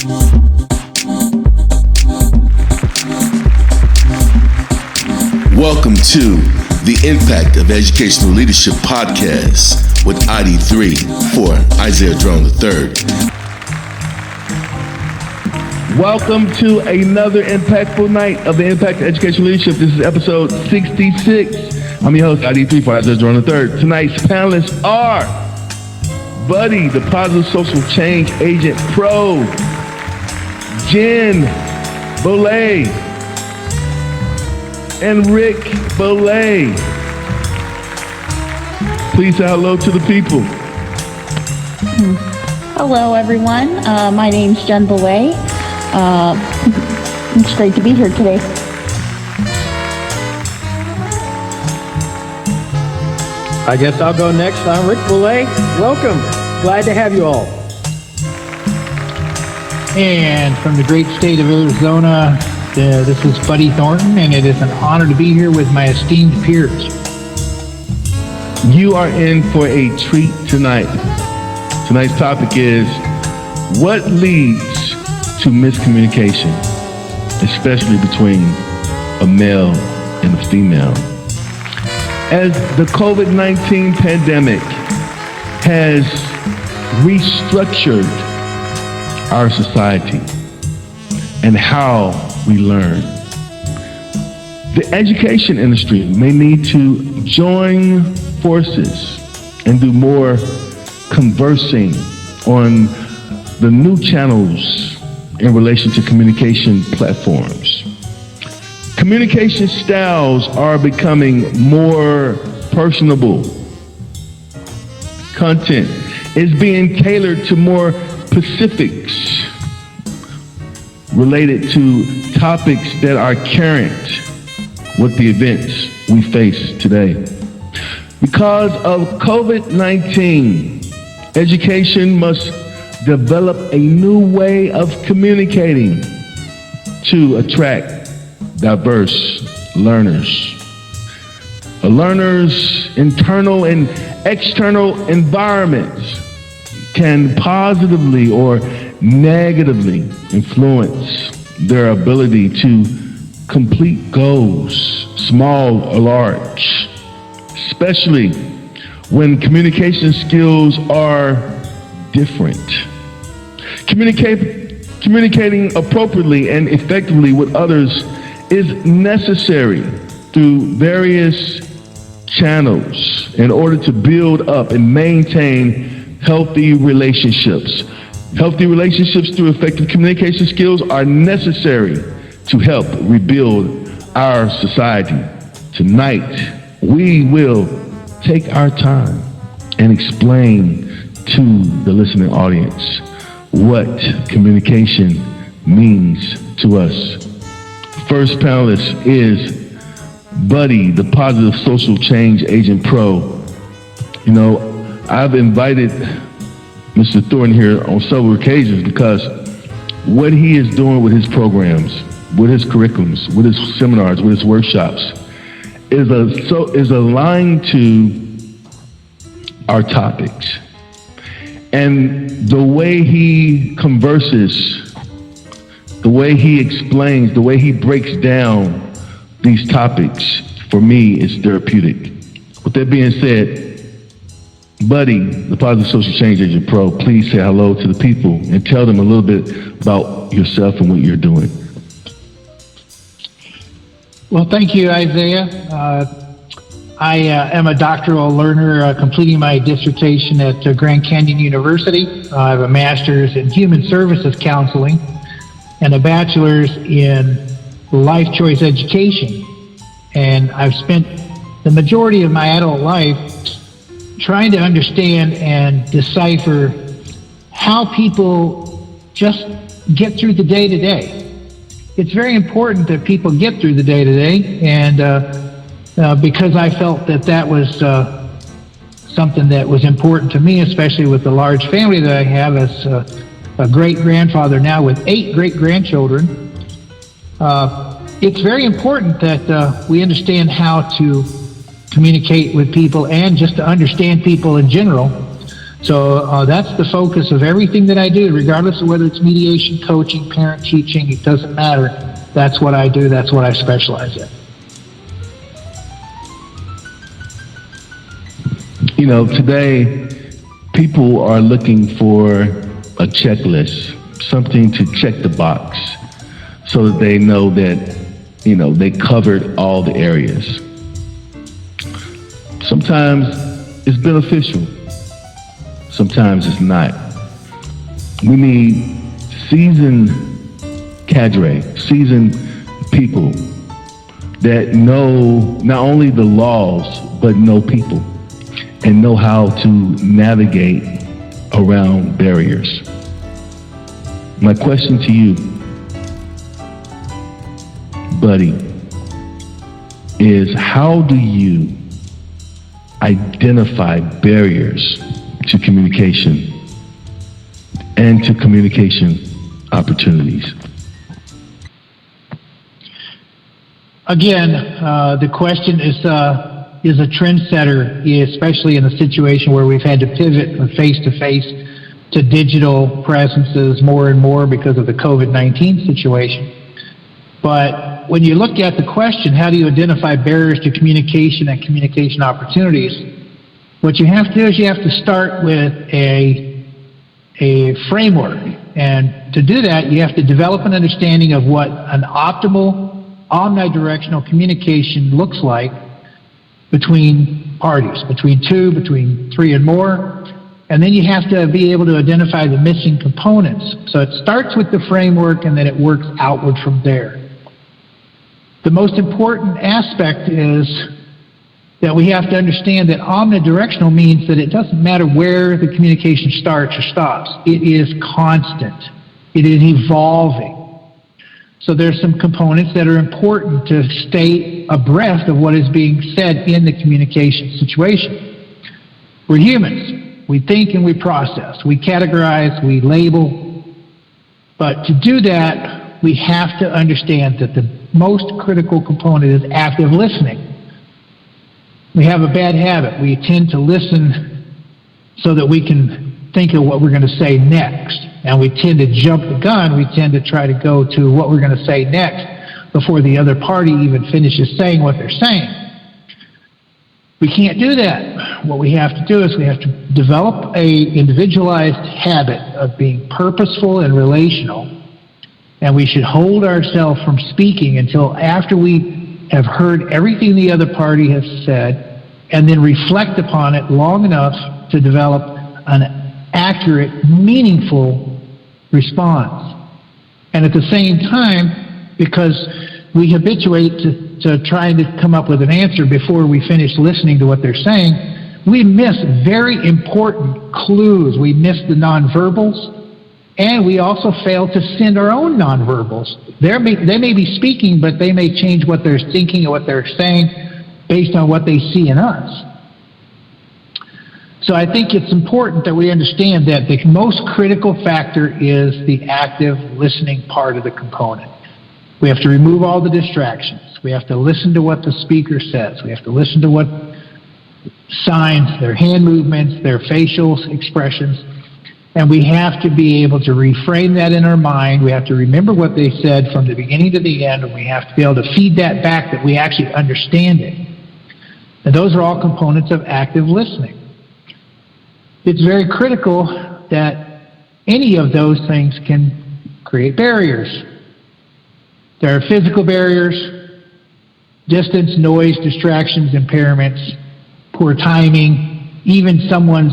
Welcome to the Impact of Educational Leadership podcast with ID3 for Isaiah Drone III. Welcome to another impactful night of the Impact of Educational Leadership. This is episode 66. I'm your host, ID3 for Isaiah Drone III. Tonight's panelists are Buddy, the Positive Social Change Agent Pro, Jen Beaule, and Rick Beaule. Please say hello to the people. Hello, everyone. My name's Jen Beaule. It's great to be here today. I guess I'll go next. I'm Rick Beaule. Welcome. Glad to have you all. And from the great state of Arizona, this is Buddy Thornton, and it is an honor to be here with my esteemed peers. You are in for a treat tonight. Tonight's topic is what leads to miscommunication, especially between a male and a female. As the COVID-19 pandemic has restructured our society and how we learn, the education industry may need to join forces and do more conversing on the new channels in relation to communication platforms. Communication styles are becoming more personable. Content is being tailored to more specifics related to topics that are current with the events we face today. Because of COVID-19, education must develop a new way of communicating to attract diverse learners. A learner's internal and external environments can positively or negatively influence their ability to complete goals, small or large, especially when communication skills are different. Communicating appropriately and effectively with others is necessary through various channels in order to build up and maintain healthy relationships. Healthy relationships through effective communication skills are necessary to help rebuild our society. Tonight, we will take our time and explain to the listening audience what communication means to us. First panelist is Buddy, the Positive Social Change Agent Pro. You know, I've invited Mr. Thornton here on several occasions because what he is doing with his programs, with his curriculums, with his seminars, with his workshops is aligned to our topics. And the way he converses, the way he explains, the way he breaks down these topics, for me, is therapeutic. With that being said, Buddy, the Positive Social Change Agent Pro, please say hello to the people and tell them a little bit about yourself and what you're doing. Well, thank you, Isaiah. I am a doctoral learner completing my dissertation at Grand Canyon University. I have a master's in human services counseling and a bachelor's in life choice education. And I've spent the majority of my adult life trying to understand and decipher how people just get through the day to day. It's very important that people get through the day to day, and because I felt that was something that was important to me, especially with the large family that I have as a great-grandfather now with 8 great-grandchildren. It's very important that we understand how to communicate with people and just to understand people in general. So that's the focus of everything that I do, regardless of whether it's mediation, coaching, parent teaching, it doesn't matter. That's what I do. That's what I specialize in. You know, today people are looking for a checklist, something to check the box so that they know that, you know, they covered all the areas. Sometimes it's beneficial, sometimes it's not. We need seasoned cadre, seasoned people that know not only the laws, but know people and know how to navigate around barriers. My question to you, buddy, is how do you identify barriers to communication and to communication opportunities? Again, the question is a trendsetter, especially in a situation where we've had to pivot from face-to-face to digital presences more and more because of the COVID-19 situation. But when you look at the question, how do you identify barriers to communication and communication opportunities? What you have to do is you have to start with a framework. And to do that, you have to develop an understanding of what an optimal omnidirectional communication looks like between parties, between two, between three and more. And then you have to be able to identify the missing components. So it starts with the framework and then it works outward from there. The most important aspect is that we have to understand that omnidirectional means that it doesn't matter where the communication starts or stops. It is constant. It is evolving. So there's some components that are important to stay abreast of what is being said in the communication situation. We're humans. We think and we process. We categorize, we label. But to do that, we have to understand that the most critical component is active listening. We have a bad habit. We tend to listen so that we can think of what we're going to say next. And we tend to jump the gun. We tend to try to go to what we're going to say next before the other party even finishes saying what they're saying. We can't do that. What we have to do is we have to develop a individualized habit of being purposeful and relational. And we should hold ourselves from speaking until after we have heard everything the other party has said, and then reflect upon it long enough to develop an accurate, meaningful response. And at the same time, because we habituate to trying to come up with an answer before we finish listening to what they're saying, we miss very important clues. We miss the nonverbals, and we also fail to send our own nonverbals. They may be speaking, but they may change what they're thinking and what they're saying based on what they see in us. So I think it's important that we understand that the most critical factor is the active listening part of the component. We have to remove all the distractions. We have to listen to what the speaker says. We have to listen to what signs, their hand movements, their facial expressions. And we have to be able to reframe that in our mind. We have to remember what they said from the beginning to the end, and we have to be able to feed that back that we actually understand it. And those are all components of active listening. It's very critical that any of those things can create barriers. There are physical barriers, distance, noise, distractions, impairments, poor timing, even someone's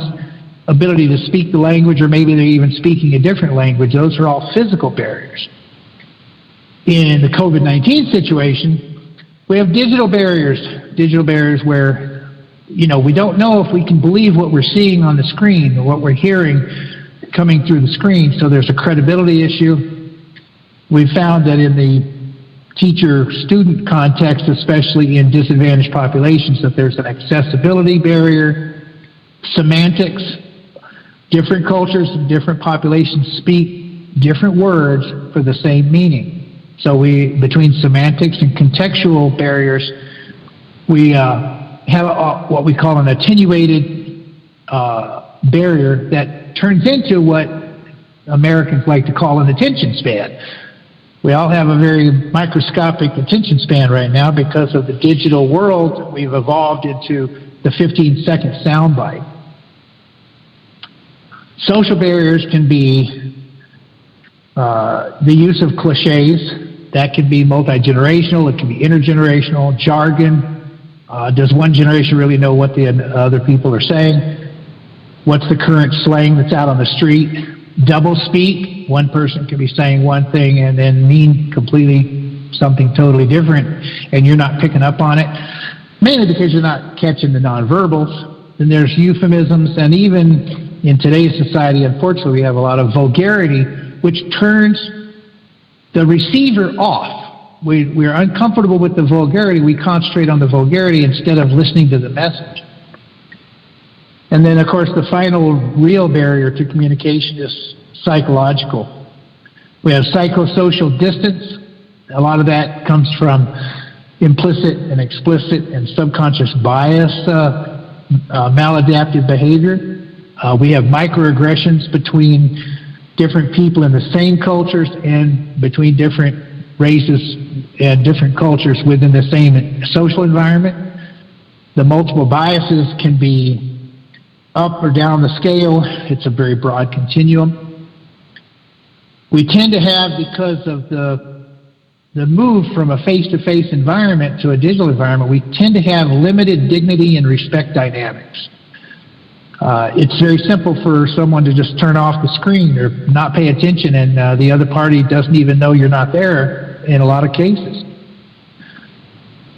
ability to speak the language, or maybe they're even speaking a different language. Those are all physical barriers. In the COVID-19 situation, we have digital barriers where, we don't know if we can believe what we're seeing on the screen or what we're hearing coming through the screen, so there's a credibility issue. We found that in the teacher-student context, especially in disadvantaged populations, that there's an accessibility barrier, semantics. Different cultures and different populations speak different words for the same meaning. So between semantics and contextual barriers, we have what we call an attenuated barrier that turns into what Americans like to call an attention span. We all have a very microscopic attention span right now because of the digital world. We've evolved into the 15-second soundbite. Social barriers can be the use of cliches. That can be multi-generational. It can be intergenerational, jargon. Does one generation really know what the other people are saying? What's the current slang that's out on the street? Double speak. One person can be saying one thing and then mean completely something totally different, and you're not picking up on it, mainly because you're not catching the nonverbals. Then there's euphemisms, and even in today's society, unfortunately, we have a lot of vulgarity, which turns the receiver off. We're uncomfortable with the vulgarity. We concentrate on the vulgarity instead of listening to the message. And then, of course, the final real barrier to communication is psychological. We have psychosocial distance. A lot of that comes from implicit and explicit and subconscious bias, maladaptive behavior. We have microaggressions between different people in the same cultures and between different races and different cultures within the same social environment. The multiple biases can be up or down the scale. It's a very broad continuum. We tend to have, because of the move from a face-to-face environment to a digital environment, we tend to have limited dignity and respect dynamics. It's very simple for someone to just turn off the screen or not pay attention, and the other party doesn't even know you're not there in a lot of cases.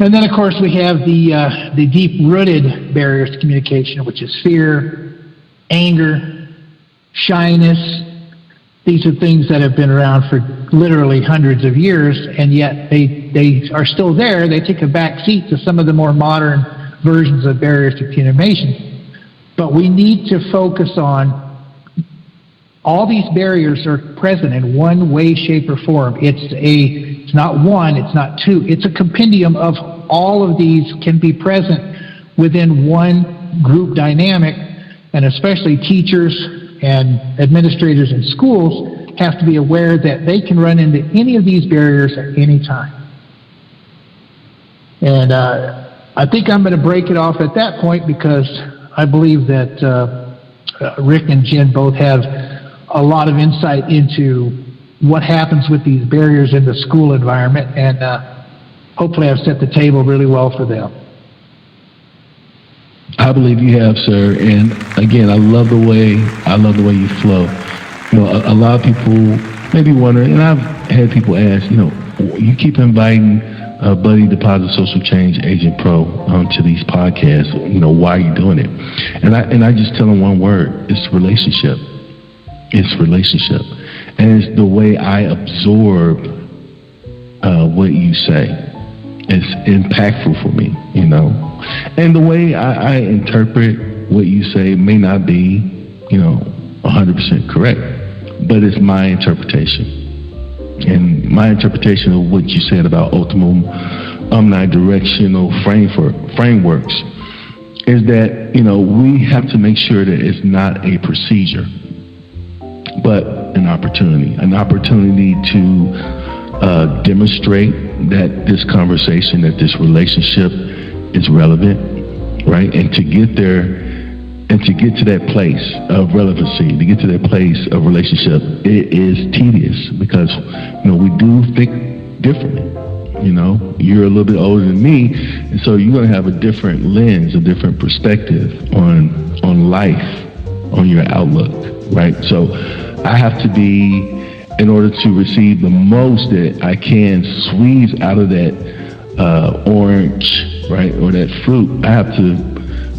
And then, of course, we have the deep-rooted barriers to communication, which is fear, anger, shyness. These are things that have been around for literally hundreds of years, and yet they are still there. They take a back seat to some of the more modern versions of barriers to communication. But we need to focus on all these barriers are present in one way, shape, or form. It's not one, it's not two. It's a compendium of all of these can be present within one group dynamic, and especially teachers and administrators in schools have to be aware that they can run into any of these barriers at any time. And I think I'm going to break it off at that point because I believe that Rick and Jen both have a lot of insight into what happens with these barriers in the school environment, and hopefully I've set the table really well for them. I believe you have, sir. And again, I love the way you flow. You know, a lot of people may be wondering, and I've had people ask, you know, you keep inviting Buddy, the Positive Social Change Agent Pro, to these podcasts. You know, why are you doing it? And I just tell them one word: it's relationship. It's relationship, and it's the way I absorb what you say. It's impactful for me, you know. And the way I interpret what you say may not be, you know, 100% correct, but it's my interpretation. And my interpretation of what you said about ultimate omnidirectional frameworks is that, you know, we have to make sure that it's not a procedure, but an opportunity to demonstrate that this conversation, that this relationship is relevant, right? And to get there, and to get to that place of relevancy, to get to that place of relationship, it is tedious because, you know, we do think differently. You know, you're a little bit older than me, and so you're going to have a different lens, a different perspective on life, on your outlook, right? So I have to be, in order to receive the most that I can squeeze out of that orange, right, or that fruit, I have to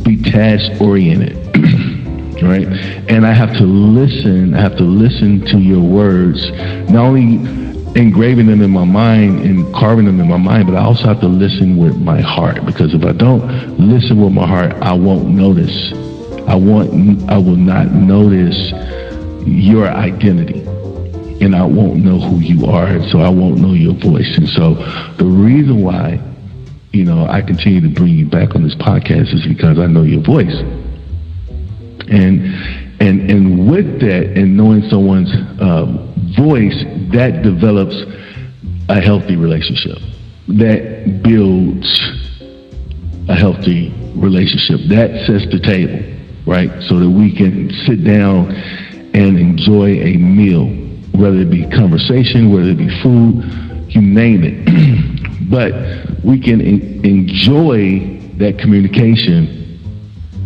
be task-oriented, right? And I have to listen to your words, not only engraving them in my mind and carving them in my mind, but I also have to listen with my heart, because if I don't listen with my heart, I won't notice. I will not notice your identity, and I won't know who you are, and so I won't know your voice. And so the reason why, you know, I continue to bring you back on this podcast is because I know your voice. And with that, and knowing someone's voice, that develops a healthy relationship. That builds a healthy relationship. That sets the table, right? So that we can sit down and enjoy a meal, whether it be conversation, whether it be food, you name it. But we can enjoy that communication,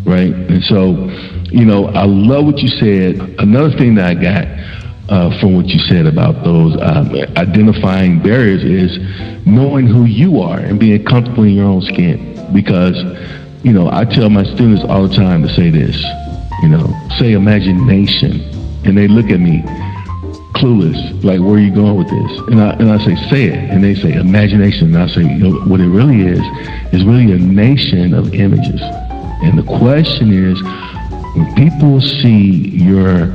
right? And so, I love what you said. Another thing that I got from what you said about those identifying barriers is knowing who you are and being comfortable in your own skin. Because, I tell my students all the time to say this, say imagination, and they look at me clueless, like, where are you going with this? And I say it, and they say imagination, and I say, what it really is really a nation of images. And the question is, when people see your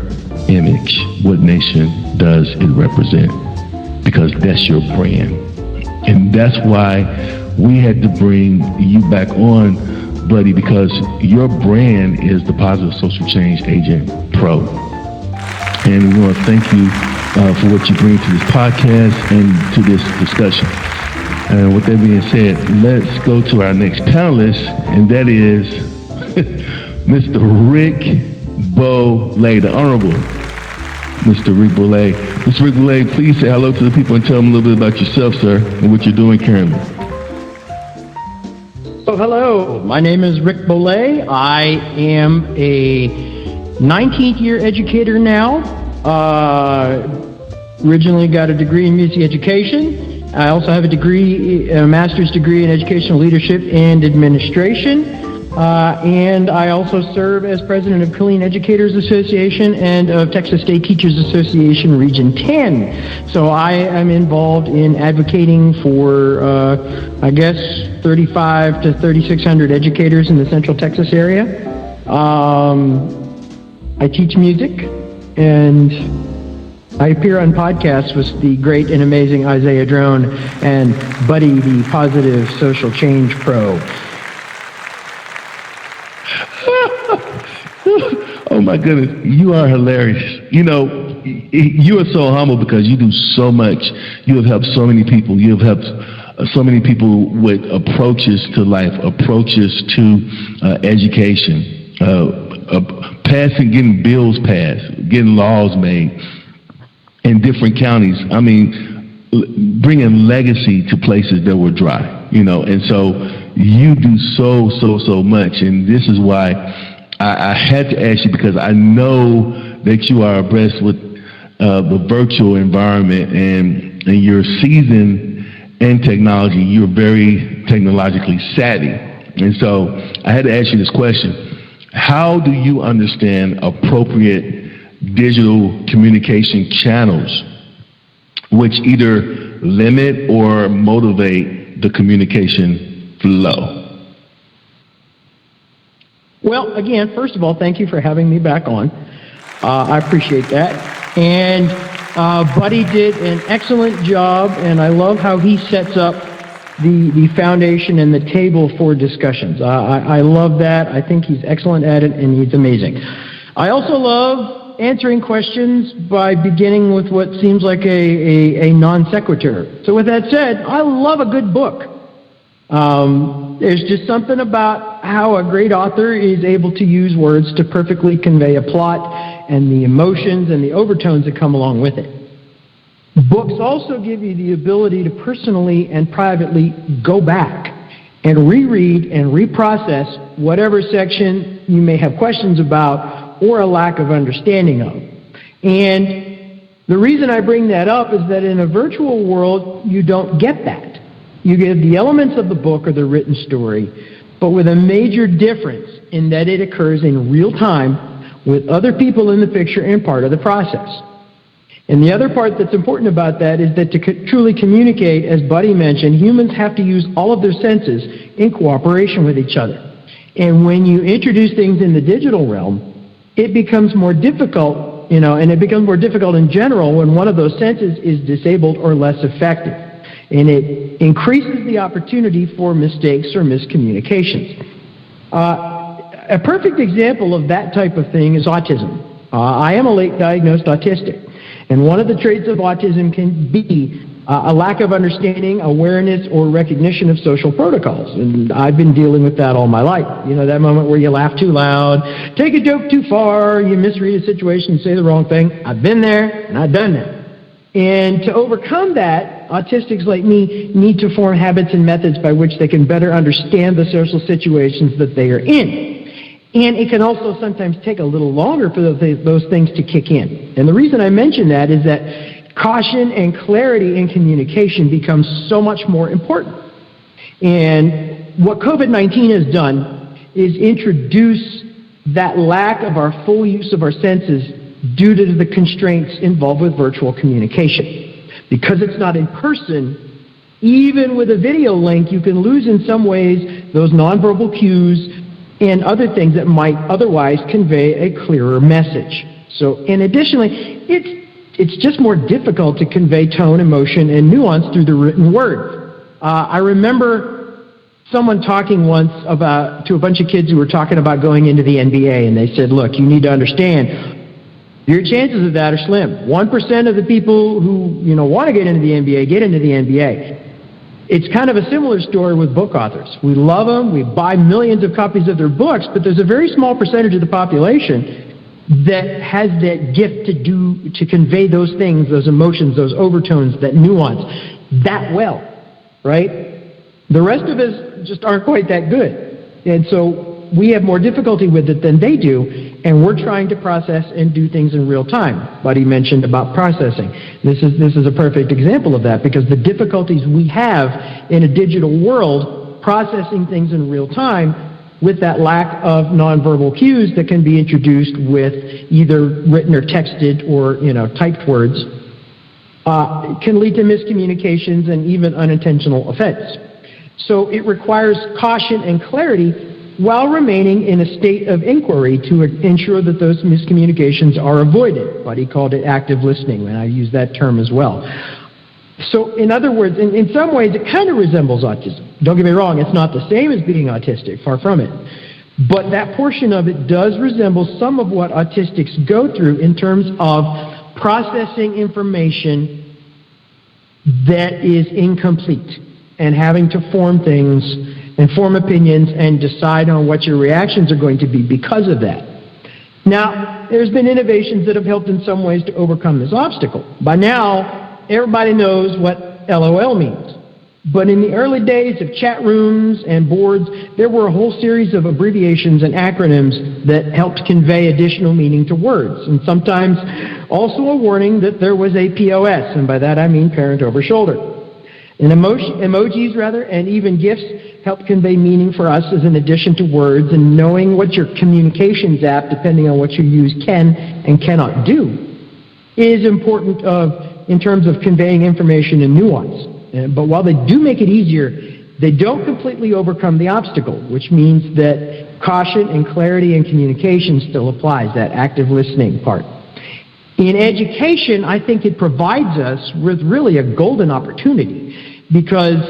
image, what nation does it represent? Because that's your brand. And that's why we had to bring you back on, buddy, because your brand is the Positive Social Change Agent Pro. And we want to thank you for what you bring to this podcast and to this discussion. And with that being said, let's go to our next panelist, and that is Mr. Rick Beaule, the Honorable Mr. Rick Beaule. Mr. Rick Beaule, please say hello to the people and tell them a little bit about yourself, sir, and what you're doing currently. So hello, my name is Rick Beaule. I am a 19th year educator now. Originally got a degree in music education. I also have a master's degree in educational leadership and administration. And I also serve as president of Clean Educators Association and of Texas State Teachers Association Region 10. So I am involved in advocating for, 3,500 to 3,600 educators in the Central Texas area. I teach music, and I appear on podcasts with the great and amazing Isaiah Drone and Buddy, the Positive Social Change Pro. Oh my goodness, you are hilarious. You are so humble because you do so much. You have helped so many people. You have helped so many people with approaches to life, approaches to education, getting bills passed, getting laws made in different counties. I mean, bringing legacy to places that were dry, and so you do so much. And this is why I had to ask you, because I know that you are abreast with the virtual environment, and you're seasoned in technology. You're very technologically savvy. And so I had to ask you this question. How do you understand appropriate digital communication channels which either limit or motivate the communication flow? Well, again, first of all, thank you for having me back on. I appreciate that. And Buddy did an excellent job, and I love how he sets up the foundation and the table for discussions. I love that. I think he's excellent at it, and he's amazing. I also love answering questions by beginning with what seems like a non sequitur. So with that said, I love a good book. There's just something about how a great author is able to use words to perfectly convey a plot and the emotions and the overtones that come along with it. Books also give you the ability to personally and privately go back and reread and reprocess whatever section you may have questions about or a lack of understanding of. And the reason I bring that up is that in a virtual world, you don't get that. You get the elements of the book or the written story, but with a major difference in that it occurs in real time with other people in the picture and part of the process. And the other part that's important about that is that to truly communicate, as Buddy mentioned, humans have to use all of their senses in cooperation with each other. And when you introduce things in the digital realm, it becomes more difficult, and it becomes more difficult in general when one of those senses is disabled or less effective. And it increases the opportunity for mistakes or miscommunications. A perfect example of that type of thing is autism. I am a late diagnosed autistic, and one of the traits of autism can be a lack of understanding, awareness, or recognition of social protocols. And I've been dealing with that all my life. You know, that moment where you laugh too loud, take a joke too far, you misread a situation, say the wrong thing. I've been there, and I've done that. And to overcome that, autistics like me need to form habits and methods by which they can better understand the social situations that they are in. And it can also sometimes take a little longer for those things to kick in. And the reason I mention that is that caution and clarity in communication becomes so much more important. And what COVID-19 has done is introduce that lack of our full use of our senses due to the constraints involved with virtual communication. Because it's not in person, even with a video link, you can lose in some ways those nonverbal cues and other things that might otherwise convey a clearer message. So, and additionally, it's just more difficult to convey tone, emotion, and nuance through the written word. I remember someone talking once to a bunch of kids who were talking about going into the NBA, and they said, look, you need to understand, your chances of that are slim. 1% of the people who want to get into the NBA get into the NBA. It's kind of a similar story with book authors. We love them, we buy millions of copies of their books, but there's a very small percentage of the population that has that gift to convey those things, those emotions, those overtones, that nuance, that well, right? The rest of us just aren't quite that good. And so we have more difficulty with it than they do, and we're trying to process and do things in real time. Buddy mentioned about processing. This is a perfect example of that, because the difficulties we have in a digital world processing things in real time with that lack of nonverbal cues that can be introduced with either written or texted or typed words can lead to miscommunications and even unintentional offense. So it requires caution and clarity while remaining in a state of inquiry to ensure that those miscommunications are avoided. Buddy called it active listening, and I use that term as well. So in other words, in some ways, it kind of resembles autism. Don't get me wrong, it's not the same as being autistic, far from it. But that portion of it does resemble some of what autistics go through in terms of processing information that is incomplete and having to form things and form opinions and decide on what your reactions are going to be because of that. Now, there's been innovations that have helped in some ways to overcome this obstacle. By now, everybody knows what LOL means. But in the early days of chat rooms and boards, there were a whole series of abbreviations and acronyms that helped convey additional meaning to words, and sometimes also a warning that there was a POS, and by that I mean parent over shoulder. And emojis, and even GIFs help convey meaning for us as an addition to words, and knowing what your communications app, depending on what you use, can and cannot do is important in terms of conveying information and nuance. But while they do make it easier, they don't completely overcome the obstacle, which means that caution and clarity in communication still applies, that active listening part. In education, I think it provides us with really a golden opportunity, because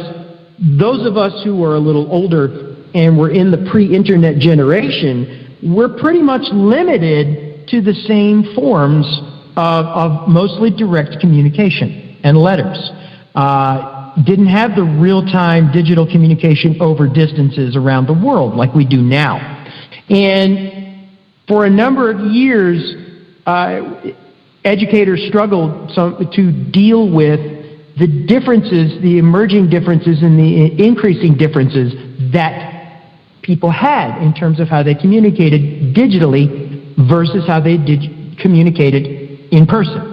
those of us who are a little older and we're in the pre-internet generation, we're pretty much limited to the same forms of mostly direct communication and letters. Didn't have the real-time digital communication over distances around the world like we do now. And for a number of years, educators struggled to deal with the differences, the emerging differences and the increasing differences that people had in terms of how they communicated digitally versus how they communicated in person.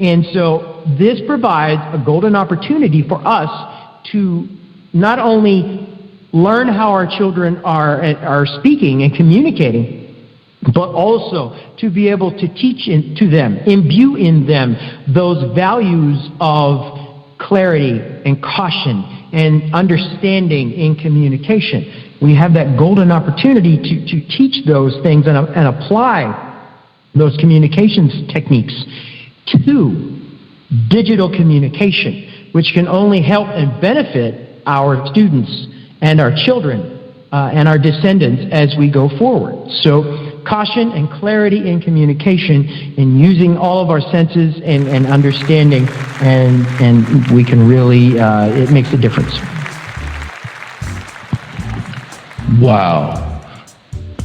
And so this provides a golden opportunity for us to not only learn how our children are speaking and communicating, but also to be able to teach to them, imbue in them those values of clarity and caution and understanding in communication. We have that golden opportunity to teach those things and apply those communications techniques to digital communication, which can only help and benefit our students and our children and our descendants as we go forward. So caution and clarity in communication in using all of our senses and understanding, and we can really, it makes a difference. Wow.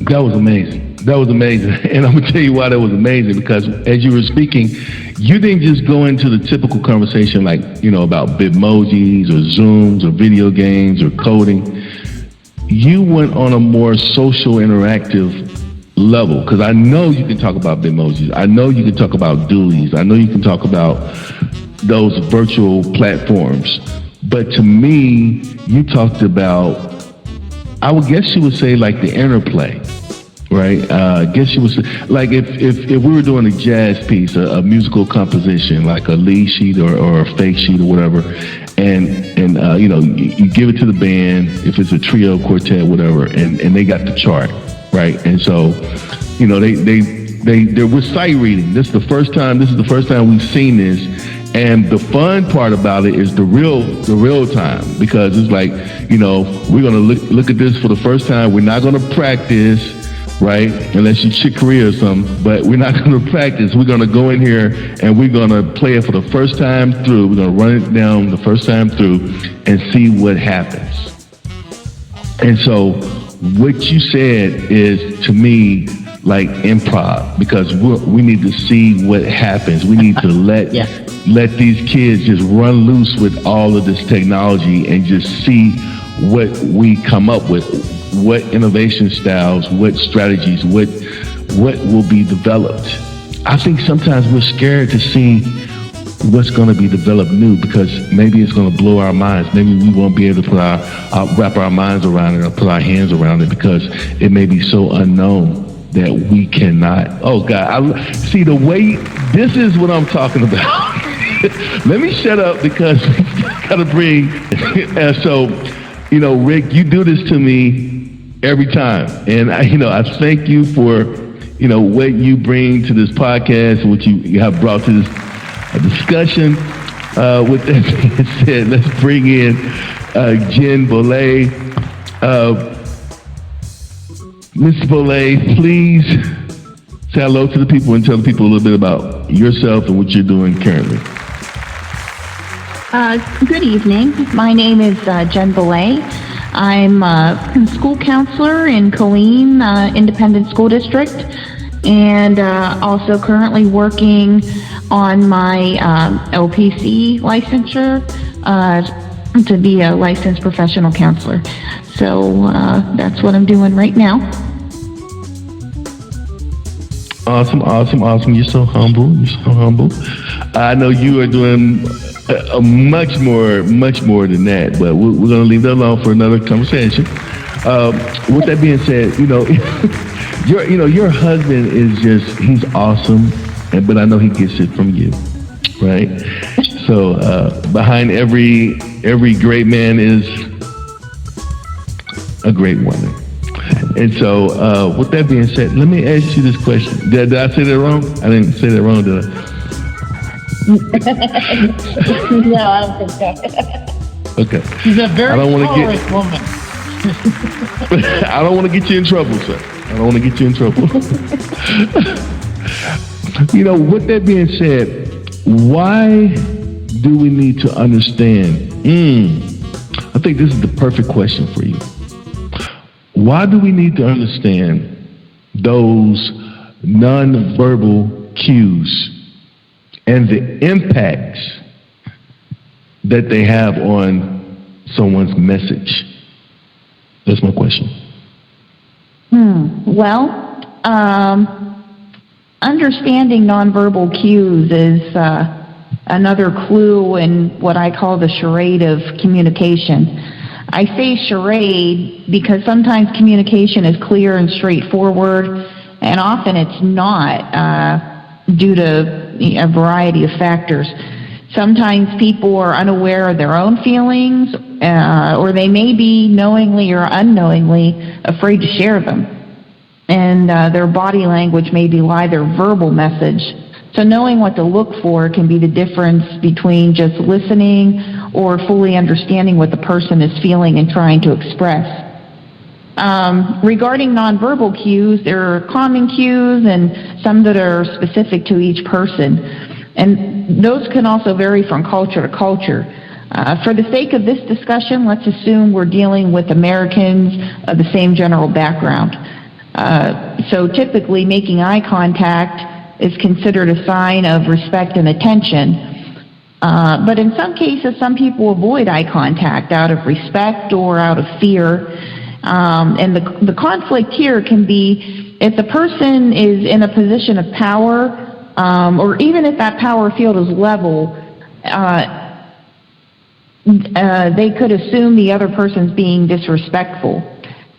That was amazing. That was amazing. And I'm going to tell you why that was amazing, because as you were speaking, you didn't just go into the typical conversation like, about Bitmojis or Zooms or video games or coding. You went on a more social interactive level, because I know you can talk about Bitmojis. I know you can talk about dualies. I know you can talk about those virtual platforms. But to me, you talked about, I would guess you would say, like the interplay, right? I guess you would say, like if we were doing a jazz piece, a musical composition, like a lead sheet or a fake sheet or whatever, and you give it to the band, if it's a trio, quartet, whatever, and they got the chart, right? And so, they're with sight reading. This is the first time we've seen this. And the fun part about it is the real time, because it's like, we're gonna look at this for the first time. We're not gonna practice, right? Unless you Chick Corea or something, but we're not gonna practice. We're gonna go in here and we're gonna play it for the first time through. We're gonna run it down the first time through and see what happens. And so what you said is, to me, like improv, because we need to see what happens. We need to let these kids just run loose with all of this technology and just see what we come up with, what innovation styles, what strategies, what will be developed. I think sometimes we're scared to see what's going to be developed new, because maybe it's going to blow our minds. Maybe we won't be able to wrap our minds around it or put our hands around it, because it may be so unknown that we cannot. Oh God, see the way, this is what I'm talking about. Let me shut up, because we gotta bring, and so, Rick, you do this to me every time. And I thank you for, what you bring to this podcast, what you have brought to this discussion. With that being said, let's bring in Jen Beaule. Ms. Beaule, please say hello to the people and tell the people a little bit about yourself and what you're doing currently. Good evening. My name is Jen Beaule. I'm a school counselor in Colleen Independent School District, and also currently working on my LPC licensure to be a licensed professional counselor. So that's what I'm doing right now. Awesome. You're so humble. I know you are doing much more than that, but we're going to leave that alone for another conversation. With that being said, your husband is he's awesome, but I know he gets it from you, right? So behind every great man is a great woman. And so, with that being said, let me ask you this question. Did I say that wrong? I didn't say that wrong, did I? No, I don't think so. Okay. She's a very tolerant woman. I don't want to get you in trouble, sir. I don't want to get you in trouble. With that being said, why do we need to understand? I think this is the perfect question for you. Why do we need to understand those nonverbal cues and the impacts that they have on someone's message? That's my question. Well, understanding nonverbal cues is another clue in what I call the charade of communication. I say charade because sometimes communication is clear and straightforward, and often it's not due to a variety of factors. Sometimes people are unaware of their own feelings, or they may be knowingly or unknowingly afraid to share them. And their body language may belie their verbal message. So knowing what to look for can be the difference between just listening or fully understanding what the person is feeling and trying to express. Regarding nonverbal cues, there are common cues and some that are specific to each person. And those can also vary from culture to culture. For the sake of this discussion, let's assume we're dealing with Americans of the same general background. So typically, making eye contact is considered a sign of respect and attention. But in some cases, some people avoid eye contact out of respect or out of fear. And the conflict here can be if the person is in a position of power, or even if that power field is level, they could assume the other person's being disrespectful.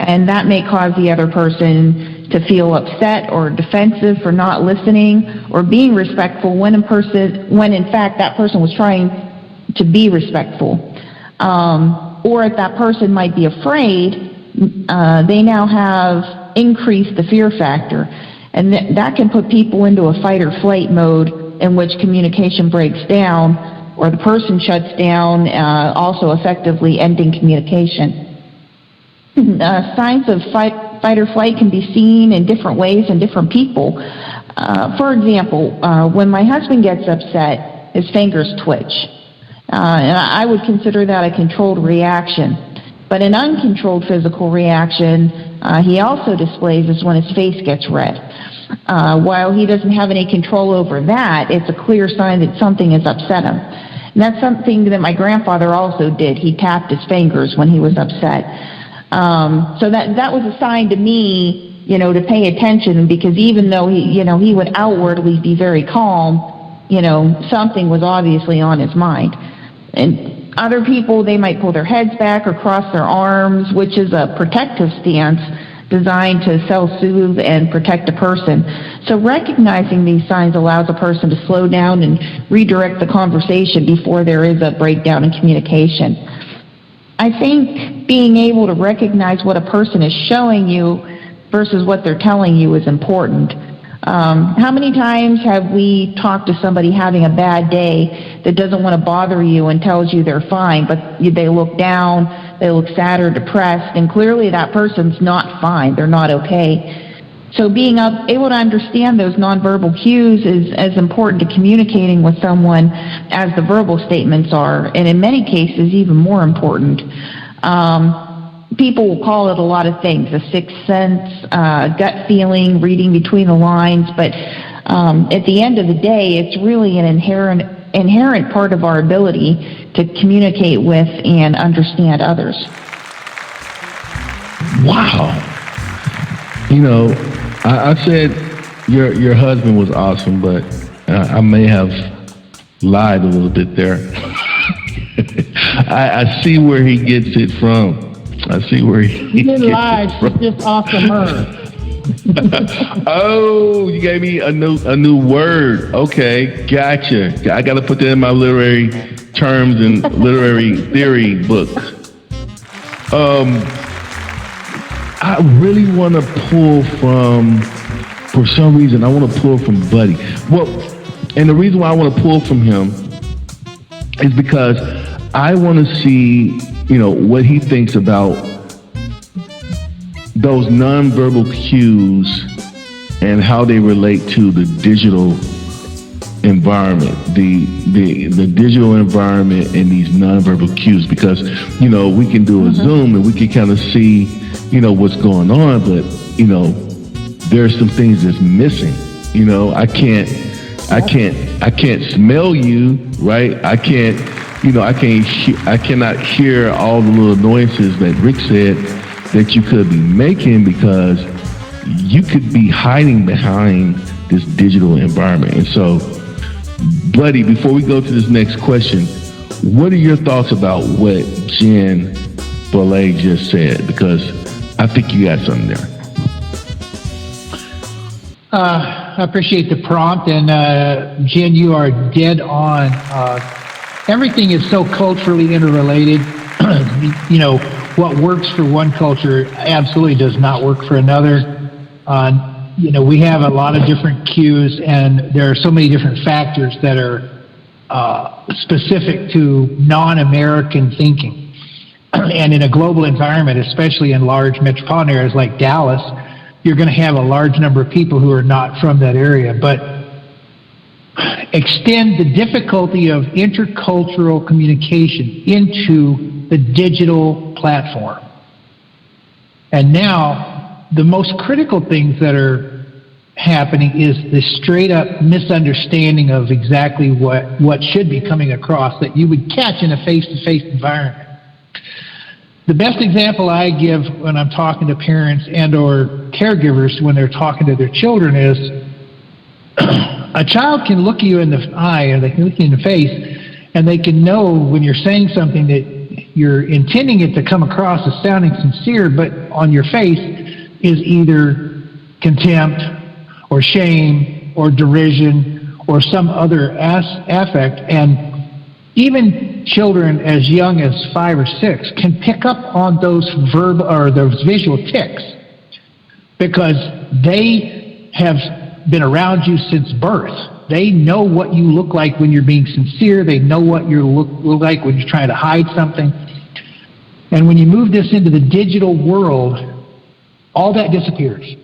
And that may cause the other person to feel upset or defensive for not listening or being respectful when in fact that person was trying to be respectful. Or if that person might be afraid, they now have increased the fear factor. And that can put people into a fight or flight mode in which communication breaks down or the person shuts down, also effectively ending communication. Signs of fight or flight can be seen in different ways in different people. For example, when my husband gets upset, his fingers twitch. And I would consider that a controlled reaction. But an uncontrolled physical reaction he also displays is when his face gets red. While he doesn't have any control over that, it's a clear sign that something has upset him. And that's something that my grandfather also did. He tapped his fingers when he was upset. So that was a sign to me, to pay attention, because even though he would outwardly be very calm, something was obviously on his mind. And other people, they might pull their heads back or cross their arms, which is a protective stance designed to self-soothe and protect a person. So recognizing these signs allows a person to slow down and redirect the conversation before there is a breakdown in communication. I think being able to recognize what a person is showing you versus what they're telling you is important. How many times have we talked to somebody having a bad day that doesn't want to bother you and tells you they're fine, but they look down, they look sad or depressed, and clearly that person's not fine, they're not okay. So being able to understand those nonverbal cues is as important to communicating with someone as the verbal statements are, and in many cases even more important. People will call it a lot of things, a sixth sense, gut feeling, reading between the lines, but at the end of the day, it's really an inherent part of our ability to communicate with and understand others. Wow. I said your husband was awesome, but I may have lied a little bit there. I see where he gets it from. You didn't lie, she's just off the nerve. Oh, you gave me a new word. Okay, gotcha. I got to put that in my literary terms and literary theory book. I really want to pull for some reason, I want to pull from Buddy. Well, and the reason why I want to pull from him is because I want to see, what he thinks about those nonverbal cues and how they relate to the digital environment, the digital environment and these nonverbal cues, because we can do a Zoom and we can kind of see what's going on, but there's some things that's missing. I can't smell you, right? I cannot hear all the little noises that Rick said that you could be making, because you could be hiding behind this digital environment. And so, Buddy, before we go to this next question, what are your thoughts about what Jen Beaule just said? Because I think you got something there. I appreciate the prompt, and Jen, you are dead on. Everything is so culturally interrelated. What works for one culture absolutely does not work for another. We have a lot of different cues, and there are so many different factors that are specific to non-American thinking. And in a global environment, especially in large metropolitan areas like Dallas, you're going to have a large number of people who are not from that area. But extend the difficulty of intercultural communication into the digital platform. And now, the most critical things that are happening is the straight up misunderstanding of exactly what should be coming across that you would catch in a face-to-face environment. The best example I give when I'm talking to parents and or caregivers when they're talking to their children is a child can look you in the eye or they can look you in the face and they can know when you're saying something that you're intending it to come across as sounding sincere, but on your face is either contempt or shame or derision or some other affect. And even children as young as 5 or 6 can pick up on those verbal or those visual tics because they have been around you since birth. They know what you look like when you're being sincere. They know what you look like when you're trying to hide something. And when you move this into the digital world, all that disappears.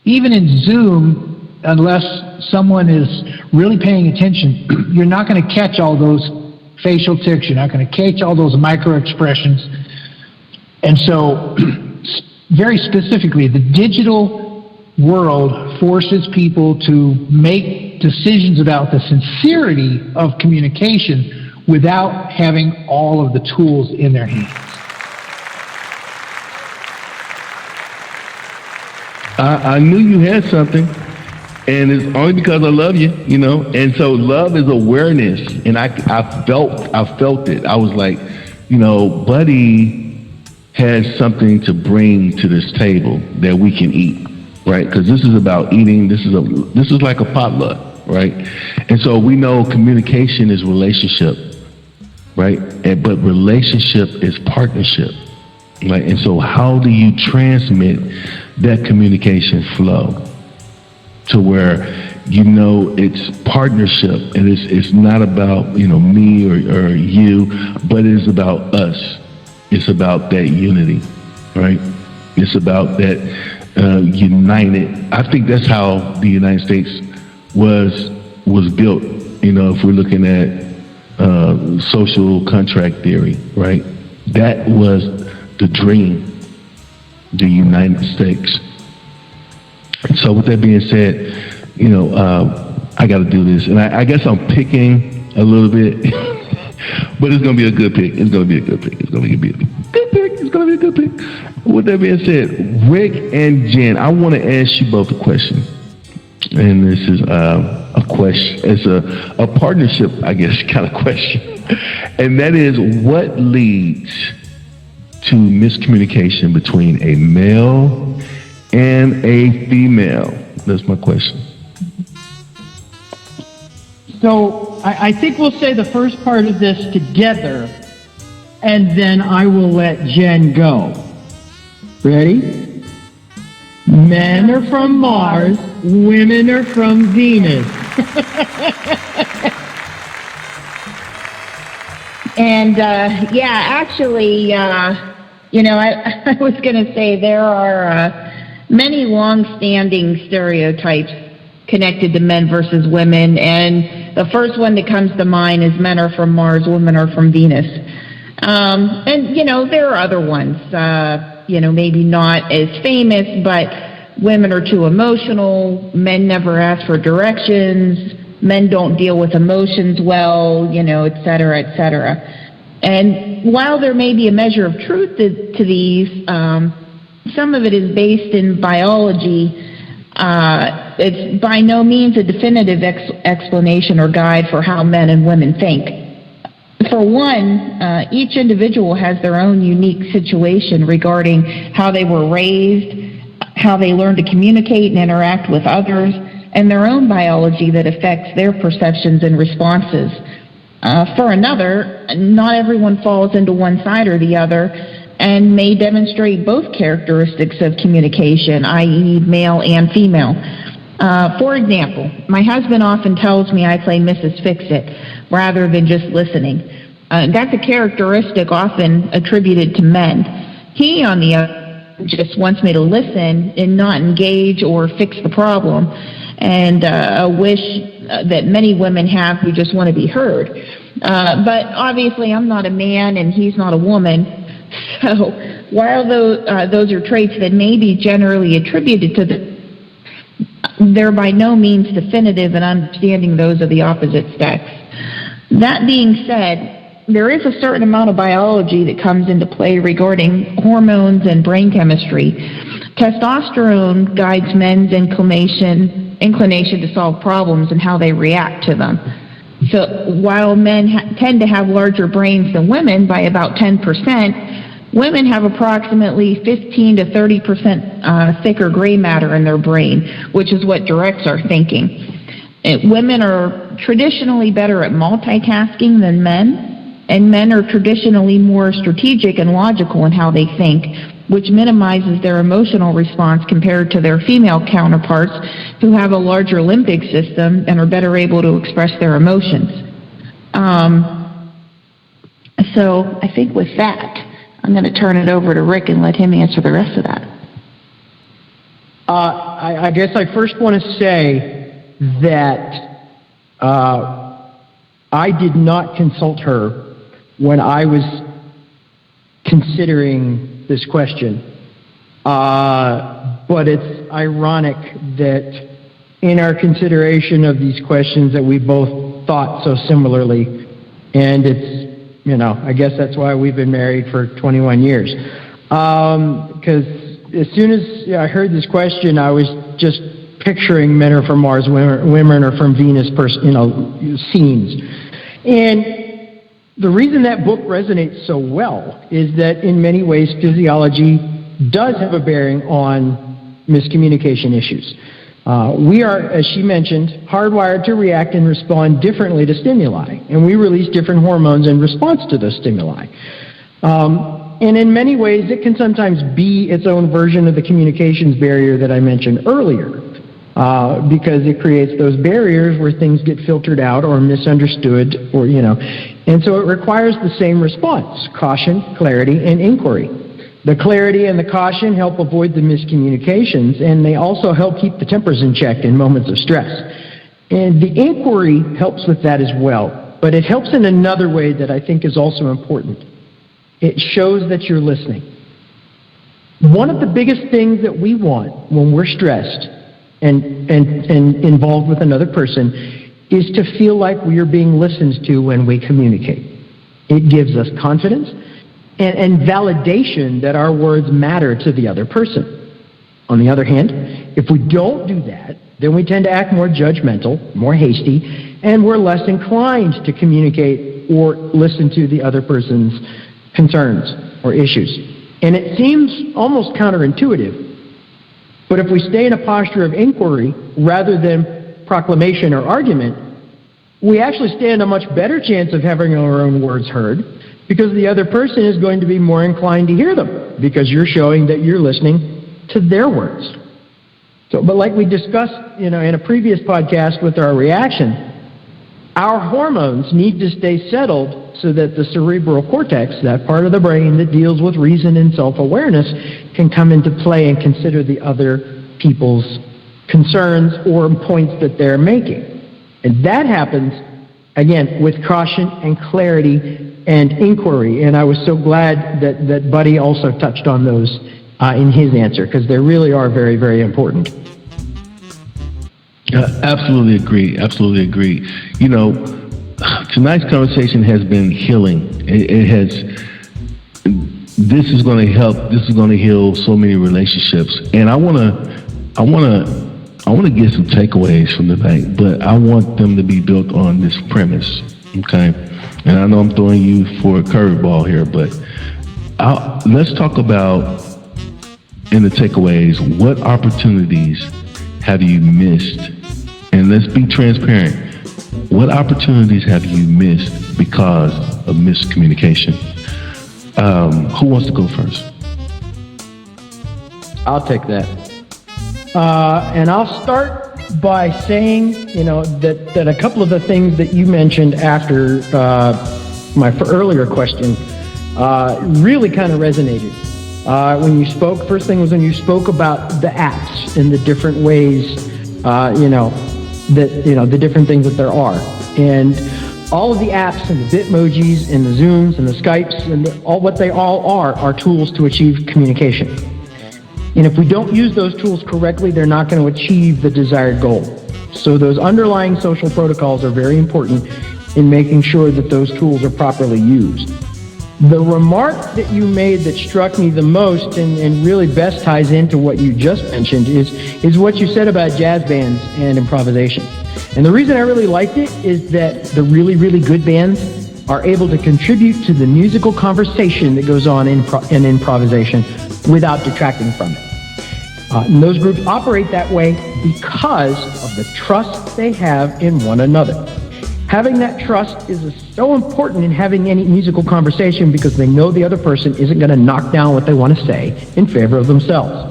Even in Zoom, unless someone is really paying attention, you're not going to catch all those facial tics. You're not going to catch all those micro expressions. And so, very specifically, the digital world forces people to make decisions about the sincerity of communication without having all of the tools in their hands. I knew you had something, and it's only because I love you, you know. And so love is awareness, and I felt it. I was like, you know, Buddy has something to bring to this table that we can eat, right? Because this is about eating. This is like a potluck, right? And so we know communication is relationship, right? But relationship is partnership. Right? And so how do you transmit that communication flow to where you know it's partnership and it's not about, you know, me or you, but it's about us. It's about that unity, right? It's about that united. I think that's how the United States was built. You know, if we're looking at social contract theory, right? That was the dream, the United States. So with that being said, you know, I got to do this, and I guess I'm picking a little bit, but it's gonna be a good pick. It's gonna be a good pick. It's gonna be a good pick. It's gonna be a good pick. With that being said, Rick and Jen, I want to ask you both a question, and this is a question. It's a partnership, I guess, kind of question, and that is what leads to miscommunication between a male and a female? That's my question. So I think we'll say the first part of this together, and then I will let Jen go. Ready? Men are from Mars, women are from Venus. And actually, you know, I was going to say there are many long-standing stereotypes connected to men versus women, and the first one that comes to mind is men are from Mars, women are from Venus. And, you know, there are other ones, you know, maybe not as famous, but women are too emotional, men never ask for directions, men don't deal with emotions well, you know, et cetera, et cetera. And while there may be a measure of truth to these, some of it is based in biology. It's by no means a definitive explanation or guide for how men and women think. For one, each individual has their own unique situation regarding how they were raised, how they learn to communicate and interact with others, and their own biology that affects their perceptions and responses. For another, not everyone falls into one side or the other and may demonstrate both characteristics of communication, i.e. male and female. For example, my husband often tells me I play Mrs. Fix-It rather than just listening. That's a characteristic often attributed to men. He, on the other hand, just wants me to listen and not engage or fix the problem, and a wish that many women have who just want to be heard. But obviously I'm not a man and he's not a woman, so while those are traits that may be generally attributed to they're by no means definitive in understanding those of the opposite sex. That being said, there is a certain amount of biology that comes into play regarding hormones and brain chemistry. Testosterone guides men's inclination to solve problems and how they react to them. So while men tend to have larger brains than women by about 10%, women have approximately 15 to 30% thicker gray matter in their brain, which is what directs our thinking. Women are traditionally better at multitasking than men, and men are traditionally more strategic and logical in how they think, which minimizes their emotional response compared to their female counterparts who have a larger limbic system and are better able to express their emotions. So I think with that, I'm going to turn it over to Rick and let him answer the rest of that. I guess I first want to say that I did not consult her when I was considering this question. But it's ironic that in our consideration of these questions that we both thought so similarly, and it's, I guess that's why we've been married for 21 years. Because as soon as I heard this question, I was just picturing men are from Mars, women are from Venus, scenes. And the reason that book resonates so well is that in many ways physiology does have a bearing on miscommunication issues. We are, as she mentioned, hardwired to react and respond differently to stimuli, and we release different hormones in response to those stimuli. And in many ways, it can sometimes be its own version of the communications barrier that I mentioned earlier, because it creates those barriers where things get filtered out or misunderstood, and so it requires the same response: caution, clarity, and inquiry. The clarity and the caution help avoid the miscommunications, and they also help keep the tempers in check in moments of stress. And the inquiry helps with that as well, but it helps in another way that I think is also important. It shows that you're listening. One of the biggest things that we want when we're stressed and involved with another person is to feel like we are being listened to when we communicate. It gives us confidence and validation that our words matter to the other person. On the other hand, if we don't do that, then we tend to act more judgmental, more hasty, and we're less inclined to communicate or listen to the other person's concerns or issues. And it seems almost counterintuitive, but if we stay in a posture of inquiry rather than proclamation or argument, we actually stand a much better chance of having our own words heard, because the other person is going to be more inclined to hear them, because you're showing that you're listening to their words. So, but like we discussed, in a previous podcast with our reaction, our hormones need to stay settled so that the cerebral cortex, that part of the brain that deals with reason and self-awareness, can come into play and consider the other people's concerns or points that they're making. And that happens, again, with caution and clarity and inquiry. And I was so glad that Buddy also touched on those in his answer, because they really are very, very important. Absolutely agree. Absolutely agree. Tonight's conversation has been healing. It has. This is going to help. This is going to heal so many relationships. And I want to get some takeaways from tonight, but I want them to be built on this premise. Okay. And I know I'm throwing you for a curveball here, but let's talk about, in the takeaways, what opportunities have you missed? And let's be transparent. What opportunities have you missed because of miscommunication? Who wants to go first? I'll take that. And I'll start by saying, that a couple of the things that you mentioned after earlier question really kind of resonated. When you spoke, first thing was when you spoke about the apps and the different ways, the different things that there are. And all of the apps and the Bitmojis and the Zooms and the Skypes and what they all are tools to achieve communication. And if we don't use those tools correctly, they're not going to achieve the desired goal. So those underlying social protocols are very important in making sure that those tools are properly used. The remark that you made that struck me the most and really best ties into what you just mentioned is what you said about jazz bands and improvisation. And the reason I really liked it is that the really, really good bands are able to contribute to the musical conversation that goes on in improvisation without detracting from it. And those groups operate that way because of the trust they have in one another. Having that trust is so important in having any musical conversation because they know the other person isn't going to knock down what they want to say in favor of themselves.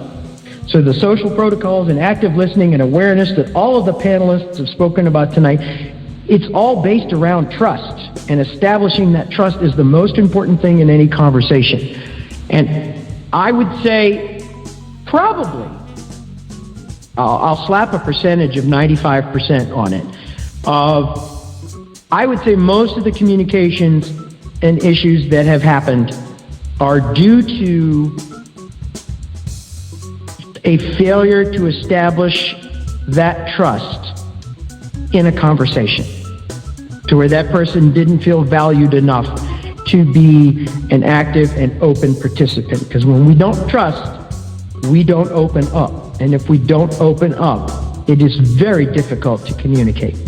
So the social protocols and active listening and awareness that all of the panelists have spoken about tonight, it's all based around trust. And establishing that trust is the most important thing in any conversation. And I would say probably, I'll slap a percentage of 95% on it, I would say most of the communications and issues that have happened are due to a failure to establish that trust in a conversation, to where that person didn't feel valued enough to be an active and open participant. Because when we don't trust, we don't open up. And if we don't open up, it is very difficult to communicate.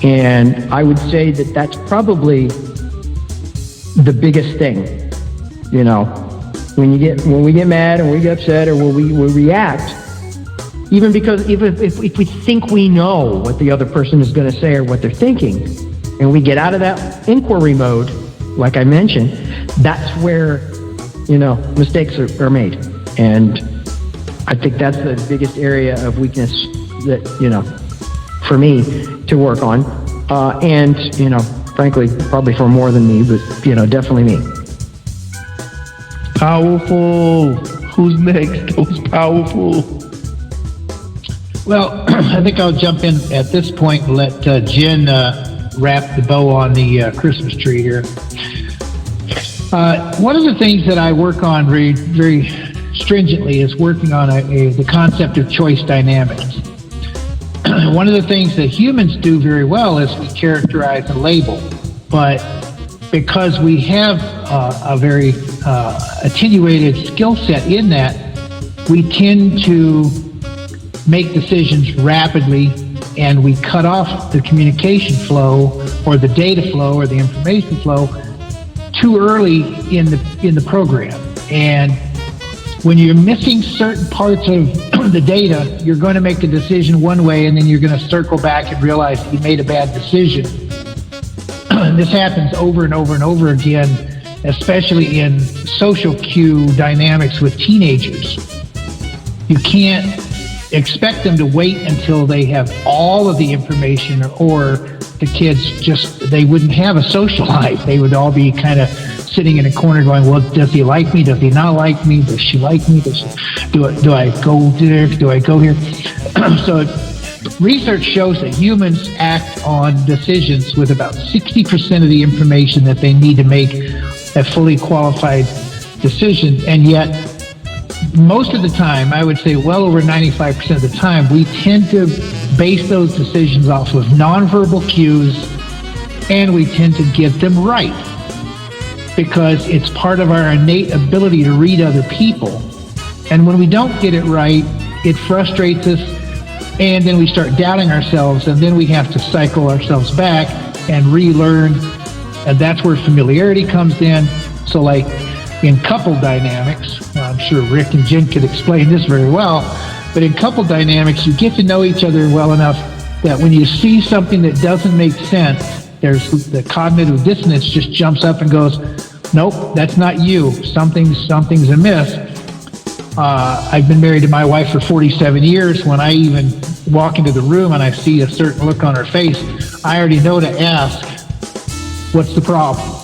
And I would say that that's probably the biggest thing, when we get mad and we get upset or when we react, even if we think we know what the other person is going to say or what they're thinking, and we get out of that inquiry mode, like I mentioned, that's where, mistakes are made. And I think that's the biggest area of weakness that, for me to work on. And, frankly, probably for more than me, but, definitely me. Powerful. Who's next? That was powerful. Well, I think I'll jump in at this point and let Jen wrap the bow on the Christmas tree here. One of the things that I work on very, very stringently is working on the concept of choice dynamics. One of the things that humans do very well is we characterize and label, but because we have a very attenuated skill set in that, we tend to make decisions rapidly, and we cut off the communication flow or the data flow or the information flow too early in the program. And when you're missing certain parts of the data, you're going to make a decision one way, and then you're going to circle back and realize you made a bad decision. This happens over and over and over again, especially in social cue dynamics with teenagers. You can't expect them to wait until they have all of the information, or the kids they wouldn't have a social life. They would all be kind of sitting in a corner going, well, does he like me? Does he not like me? Does she like me? Do I go there? Do I go here? So research shows that humans act on decisions with about 60% of the information that they need to make a fully qualified decision. And yet, most of the time, I would say well over 95% of the time, we tend to base those decisions off of nonverbal cues, and we tend to get them right, because it's part of our innate ability to read other people. And when we don't get it right, it frustrates us, and then we start doubting ourselves, and then we have to cycle ourselves back and relearn, and that's where familiarity comes in. So like in couple dynamics, I'm sure Rick and Jen could explain this very well, but in couple dynamics, you get to know each other well enough that when you see something that doesn't make sense, there's the cognitive dissonance just jumps up and goes, nope, that's not you. Something's amiss. I've been married to my wife for 47 years. When I even walk into the room and I see a certain look on her face, I already know to ask, what's the problem?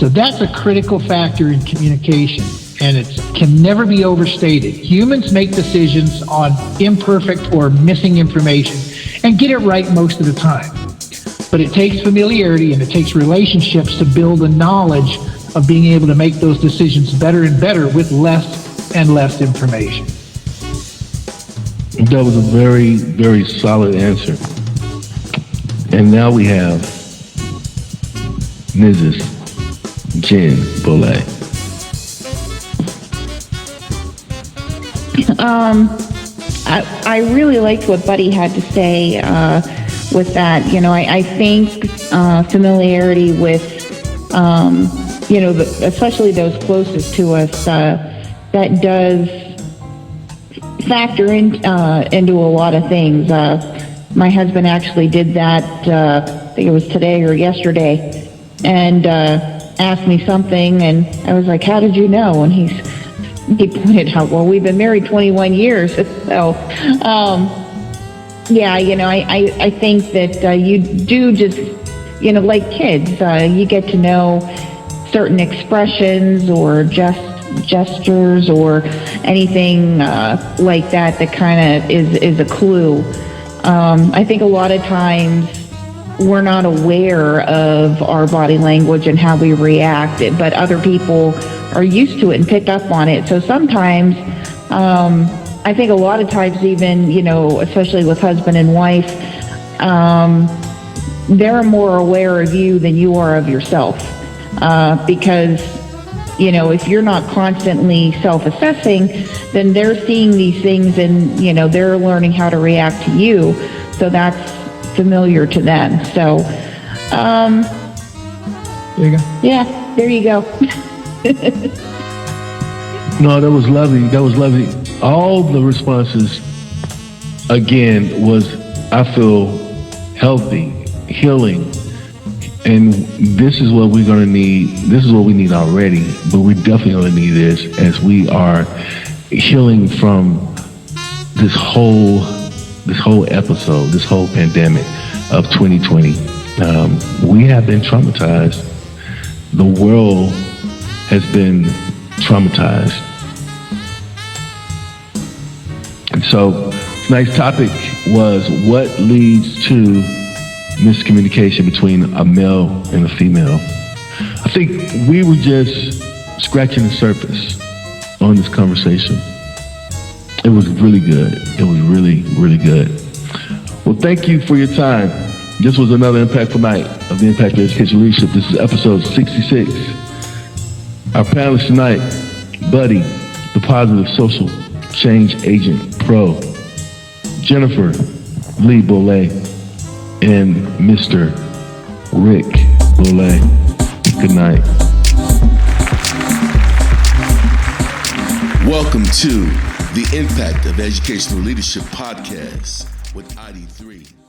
So that's a critical factor in communication, and it can never be overstated. Humans make decisions on imperfect or missing information and get it right most of the time. But it takes familiarity and it takes relationships to build the knowledge of being able to make those decisions better and better with less and less information. That was a very, very solid answer. And now we have Mrs. Jen Beaule. I really liked what Buddy had to say with that. You know, I think familiarity with, especially those closest to us, that does factor into a lot of things. My husband actually did that, I think it was today or yesterday, and asked me something, and I was like, how did you know? And he pointed out, well, we've been married 21 years. So, I think that you do just, like kids, you get to know certain expressions or gestures or anything like that kind of is a clue. I think a lot of times we're not aware of our body language and how we react, but other people are used to it and pick up on it. So sometimes, I think a lot of times even, especially with husband and wife, they're more aware of you than you are of yourself. Because, if you're not constantly self-assessing, then they're seeing these things and, they're learning how to react to you. So that's familiar to them. So, there you go. Yeah, there you go. No, that was lovely. That was lovely. All the responses, again, was, I feel, healthy, healing. And this is what we're going to need. This is what we need already, but we're definitely going to need this as we are healing from this whole episode, this whole pandemic of 2020. We have been traumatized. The world has been traumatized. And so tonight's topic was what leads to miscommunication between a male and a female. I think we were just scratching the surface on this conversation. It was really good. It was really, really good. Well, thank you for your time. This was another impactful night of the Impact of Education Leadership. This is episode 66. Our panelists tonight, Buddy, the Positive Social Change Agent Pro, Jennifer Leigh Beaule, and Mr. Rick Beaule. Good night. Welcome to the Impact of Educational Leadership podcast with ID3.